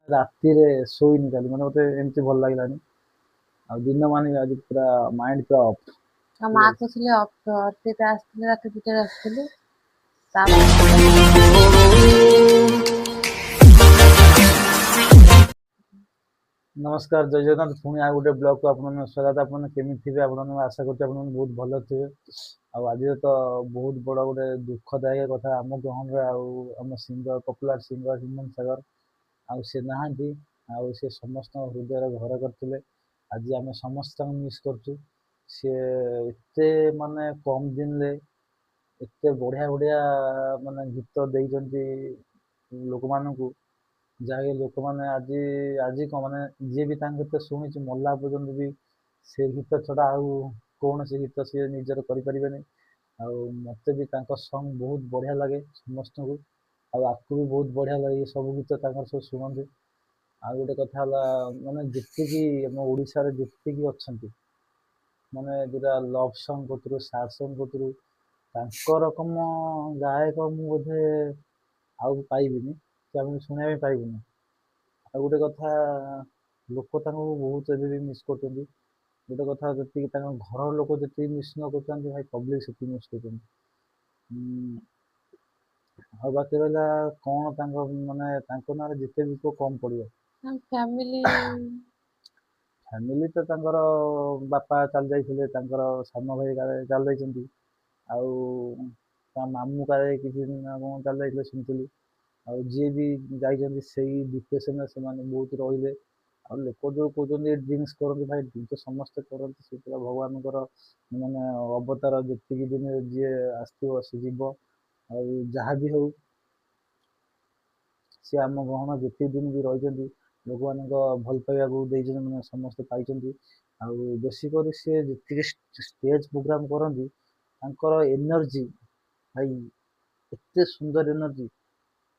ରାତିରେ ଶୋଇନି କାଲି ମାନେ ମତେ ଏମିତି ଭଲ ଲାଗିଲାନି। ଆଉ ଦିନ ମାନେ ଆଜି ପୁରା ମାଇଣ୍ଡ ପୁରା ଅଫ୍। ଆଉ ଠିକ ମା ଅଛି। କହୁଥିଲେ ଅର୍ପିତା ଆସିଥିଲେ ରାତି 2ଟାରେ ଆସିଥିଲେ। ତାପରେ ନମସ୍କାର, ଜୟ ଜଗନ୍ନାଥ। ପୁଣି ଆଉ ଗୋଟେ ବ୍ଲଗକୁ ଆପଣଙ୍କୁ ସ୍ୱାଗତ। ଆପଣ କେମିତି ଥିବେ? ଆପଣଙ୍କୁ ଆଶା କରୁଛି ଆପଣ ବହୁତ ଭଲ ଥିବେ। ଆଉ ଆଜିର ତ ବହୁତ ବଡ଼ ଗୋଟେ ଦୁଃଖଦାୟକ କଥା ଆମ ଗହଣରେ। ଆଉ ଆମ ସିଙ୍ଗର, ପପୁଲାର ସିଙ୍ଗର ହ୍ୟୁମାନ ସାଗର ଆଉ ସେ ନାହାନ୍ତି। ଆଉ ସେ ସମସ୍ତଙ୍କ ହୃଦୟରେ ଘର କରିଥିଲେ। ଆଜି ଆମେ ସମସ୍ତଙ୍କୁ ମିସ୍ କରୁଛୁ। ସିଏ ଏତେ ମାନେ କମ୍ ଦିନରେ ଏତେ ବଢ଼ିଆ ବଢ଼ିଆ ମାନେ ଗୀତ ଦେଇଛନ୍ତି ଲୋକମାନଙ୍କୁ, ଯାହାକି ଲୋକମାନେ ଆଜି ଆଜି କ'ଣ ମାନେ ଯିଏ ବି ତାଙ୍କ ଗୀତ ଶୁଣିଛି ମଲା ପର୍ଯ୍ୟନ୍ତ ବି ସେ ଗୀତ ଛଡ଼ା ଆଉ କୌଣସି ଗୀତ ସିଏ ନିଜର କରିପାରିବେନି। ଆଉ ମୋତେ ବି ତାଙ୍କ ସଙ୍ଗ୍ ବହୁତ ବଢ଼ିଆ ଲାଗେ ସମସ୍ତଙ୍କୁ। ଆଉ ଆକୁ ବି ବହୁତ ବଢ଼ିଆ ଲାଗେ ସବୁ ଗୀତ ତାଙ୍କର ସବୁ ଶୁଣନ୍ତି। ଆଉ ଗୋଟେ କଥା ହେଲା, ମାନେ ଯେତିକି ଆମ ଓଡ଼ିଶାରେ ଯେତିକି ଅଛନ୍ତି ମାନେ ଯେଉଁଟା ଲଭ୍ ସଙ୍ଗ୍ କତୁରୁ ସାଡ୍ ସଙ୍ଗ୍ କତୁରୁ ତାଙ୍କ ରକମ ଗାୟକ ମୁଁ ବୋଧେ ଆଉ ପାଇବିନି, କି ଆମେ ଶୁଣିବା ପାଇଁ ପାଇବୁନି। ଆଉ ଗୋଟେ କଥା, ଲୋକ ତାଙ୍କୁ ବହୁତ ଏବେ ବି ମିସ୍ କରୁଛନ୍ତି। ଗୋଟେ କଥା, ଯେତିକି ତାଙ୍କ ଘର ଲୋକ ଯେତିକି ମିସ୍ ନ କରୁଛନ୍ତି, ଭାଇ ପବ୍ଲିକ୍ ସେତିକି ମିସ୍ କରୁଛନ୍ତି। ଆଉ ବାକି ରହିଲା କ'ଣ ତାଙ୍କ ମାନେ ତାଙ୍କ ନାଁରେ ଯେତେ ବି କୁହ କମ୍ ପଡ଼ିବ। ଫ୍ୟାମିଲି ଫ୍ୟାମିଲି ତ ତାଙ୍କର ବାପା ଚାଲି ଯାଇଥିଲେ, ତାଙ୍କର ସାନ ଭାଇ କାଳେ ଚାଲି ଯାଇଛନ୍ତି। ଆଉ ତା ମାମୁଁ କାଳେ କିଛି ଦିନ କ'ଣ ଚାଲି ଯାଇଥିଲେ ଶୁଣିଥିଲି। ଆଉ ଯିଏ ବି ଯାଇଛନ୍ତି ସେଇ ଡିପ୍ରେସନରେ ସେମାନେ ବହୁତ ରହିଲେ। ଆଉ ଲୋକ ଯୋଉ କହୁଛନ୍ତି ଡ୍ରିଙ୍କସ୍ କରନ୍ତି, ଭାଇ ଡ୍ରିଙ୍କସ୍ ତ ସମସ୍ତେ କରନ୍ତି, ସେଟା ଭଗବାନଙ୍କର ମାନେ ଅବତାର। ଯେତିକି ଦିନରେ ଯିଏ ଆସିଥିବ ସେ ଯିବ। ଆଉ ଯାହା ବି ହଉ, ସିଏ ଆମ ଗହଣ ଯେତିକି ଦିନ ବି ରହିଛନ୍ତି ଲୋକମାନଙ୍କ ଭଲ ପାଇବାକୁ ଦେଇଛନ୍ତି, ମାନେ ସମସ୍ତେ ପାଇଛନ୍ତି। ଆଉ ବେଶୀ କରି ସିଏ ଯେତିକି ଷ୍ଟେଜ୍ ପ୍ରୋଗ୍ରାମ୍ କରନ୍ତି, ତାଙ୍କର ଏନର୍ଜି ଭାଇ ଏତେ ସୁନ୍ଦର ଏନର୍ଜି।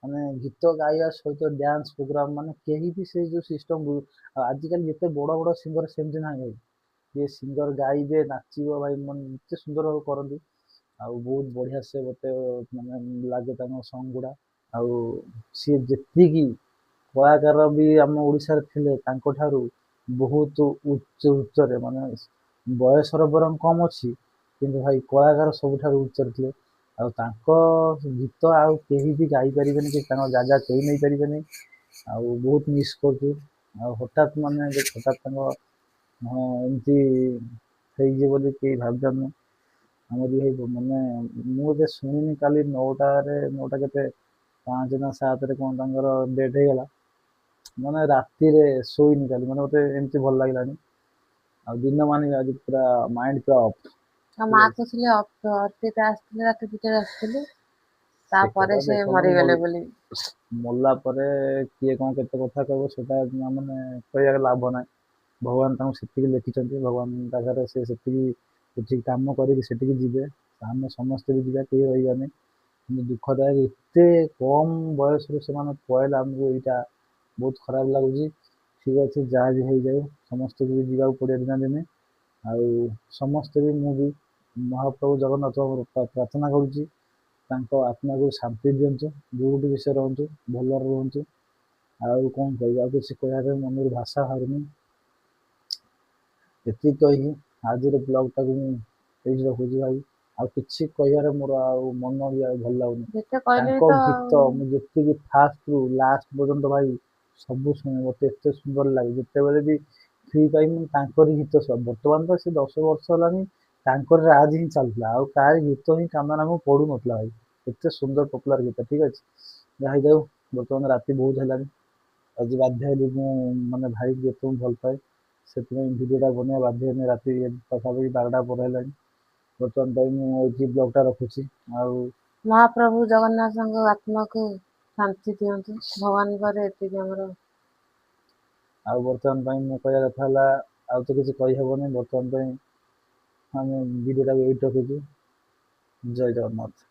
ମାନେ ଗୀତ ଗାଇବା ସହିତ ଡ୍ୟାନ୍ସ ପ୍ରୋଗ୍ରାମ, ମାନେ କେହି ବି ସେଇ ଯୋଉ ସିଷ୍ଟମ। ଆଜିକାଲି ଯେତେ ବଡ଼ ବଡ଼ ସିଙ୍ଗର ସେମିତି ନାହିଁ ଭାଇ। ଯିଏ ସିଙ୍ଗର ଗାଇବେ ନାଚିବ ଭାଇ, ମାନେ ଏତେ ସୁନ୍ଦର ଭାବେ କରନ୍ତି। ଆଉ ବହୁତ ବଢ଼ିଆ ସେ ଗୋଟେ ମାନେ ଲାଗେ ତାଙ୍କ ସଙ୍ଗ୍ ଗୁଡ଼ା। ଆଉ ସିଏ ଯେତିକି କଳାକାର ବି ଆମ ଓଡ଼ିଶାରେ ଥିଲେ, ତାଙ୍କଠାରୁ ବହୁତ ଉଚ୍ଚରେ ମାନେ ବୟସର ବରଂ କମ୍ ଅଛି, କିନ୍ତୁ ଭାଇ କଳାକାର ସବୁଠାରୁ ଉଚ୍ଚରେ ଥିଲେ। ଆଉ ତାଙ୍କ ଗୀତ ଆଉ କେହି ବି ଗାଇପାରିବେନି, କି ତାଙ୍କ ଜାଗା କେହି ନେଇପାରିବେନି। ଆଉ ବହୁତ ମିସ୍ କରୁଛୁ। ଆଉ ହଠାତ୍ ମାନେ ହଠାତ୍ ତାଙ୍କ ଏମିତି ହେଇଯିବ ବୋଲି କେହି ଭାବିପାରୁନୁ। ଆମର ବି ହେଇ ମାନେ ମୁଁ ଏବେ ଶୁଣିନି, କାଲି 9ଟା କେତେ 5 ନା 7ରେ କ'ଣ ତାଙ୍କର ଡେଥ୍ ହେଇଗଲା। ମାନେ ରାତିରେ ଶୋଇନି କାଲି, ମାନେ ମତେ ଏମିତି ଭଲ ଲାଗିଲାନି। ଆଉ ଦିନ ମାନେ ଆଜି ପୁରା ମାଇଣ୍ଡ ପୁରା ଅଫ୍। ଆଉ ଠିକ ମା ଅଛି। କହୁଥିଲେ ଅର୍ପିତା ଆସିଥିଲେ ରାତି 2ଟାରେ ଆସିଥିଲେ। ସେ ତାପରେ କଥା ସେ ଦେଖନ୍ତୁ, ମରିଗଲେ ବୋଲି। ମଲା ପରେ କିଏ କ'ଣ କେତେ କଥା କହିବ ସେଟା ମାନେ କହିବାରେ ଲାଭ ନାହିଁ। ଭଗବାନ ତାଙ୍କୁ ସେତିକି ଲେଖିଛନ୍ତି, ଭଗବାନ ପାଖରେ ସେ ସେତିକି କିଛି କାମ କରିକି ସେଠିକି ଯିବେ। ଆମେ ସମସ୍ତେ ବି ଯିବା, କେହି ରହିବାନି। କିନ୍ତୁ ଦୁଃଖଦାୟକ, ଏତେ କମ୍ ବୟସରୁ ସେମାନେ ପଳେଇଲେ, ଆମକୁ ଏଇଟା ବହୁତ ଖରାପ ଲାଗୁଛି। ଠିକ୍ ଅଛି, ଯାହା ବି ହେଇଯାଉ, ସମସ୍ତଙ୍କୁ ବି ଯିବାକୁ ପଡ଼ିବ ଦିନେ ଦିନେ। ଆଉ ସମସ୍ତେ ବି, ମୁଁ ବି ମହାପ୍ରଭୁ ଜଗନ୍ନାଥଙ୍କୁ ପ୍ରାର୍ଥନା କରୁଛି ତାଙ୍କ ଆତ୍ମାକୁ ଶାନ୍ତି ଦିଅନ୍ତୁ, ଯୋଉଠି ବି ସେ ରହନ୍ତୁ, ଭଲରେ ରୁହନ୍ତୁ। ଆଉ କ'ଣ କହିବି, ଆଉ କିଛି କହିବା ପାଇଁ ମନରୁ ଭାଷା ବାହାରୁନି। ଏତିକି କହିକି ଆଜିର ବ୍ଲଗଟାକୁ ମୁଁ ଏଇଠି ରଖୁଛି ଭାଇ। ଆଉ କିଛି କହିବାରେ ମୋର ଆଉ ମନ ବି ଆଉ ଭଲ ଲାଗୁନି। ଯେତେ କହିଲେ ବି ତାଙ୍କ ତ ଗୀତ ମୁଁ ଯେତିକି ଫାଷ୍ଟରୁ ଲାଷ୍ଟ ପର୍ଯ୍ୟନ୍ତ ଭାଇ ସବୁ ଶୁଣେ, ମତେ ଏତେ ସୁନ୍ଦର ଲାଗେ। ଯେତେବେଳେ ବି ଫ୍ରି ପାଇମି ତାଙ୍କରି ଗୀତ ସବୁ। ବର୍ତ୍ତମାନ ତ ସେ 10 ବର୍ଷ ହେଲାଣି ତାଙ୍କର ରାଜ୍ ହିଁ ଚାଲୁଥିଲା, ଆଉ କାହାରି ଗୀତ ହିଁ କାନରେ ଆମକୁ ପଡୁନଥିଲା ଭାଇ। ଏତେ ସୁନ୍ଦର ପପୁଲାର ଗୀତ। ଠିକ୍ ଅଛି, ଯାହା ହେଇଯାଉ, ବର୍ତ୍ତମାନ ରାତି ବହୁତ ହେଲାଣି। ଆଜି ବାଧ୍ୟ ହେଲି, ମୁଁ ମାନେ ଭାଇ ଯେହେତୁ ମୁଁ ଭଲ ପାଏ, ସେଥିପାଇଁ ଭିଡ଼ିଓଟା ବନେଇବା ବାଧ୍ୟ ହେଲି। ରାତି ପାଖାପାଖି 12ଟା ପରେ ହେଲାଣି। ବର୍ତ୍ତମାନ ପାଇଁ ମୁଁ ଏଇଠି ବ୍ଲଗଟା ରଖୁଛି। ଆଉ ମହାପ୍ରଭୁ ଜଗନ୍ନାଥଙ୍କ ଆତ୍ମାକୁ ଶାନ୍ତି ଦିଅନ୍ତୁ, ଭଗବାନଙ୍କର ଏତିକି ଆମର। ଆଉ ବର୍ତ୍ତମାନ ପାଇଁ ମୁଁ କହିବା କଥା ହେଲା, ଆଉ ତ କିଛି କହିହେବନି ବର୍ତ୍ତମାନ ପାଇଁ। ଆମେ ଭିଡ଼ିଓଟାକୁ ଏଇଠି ରଖୁଛୁ। ଜୟ ଜଗନ୍ନାଥ।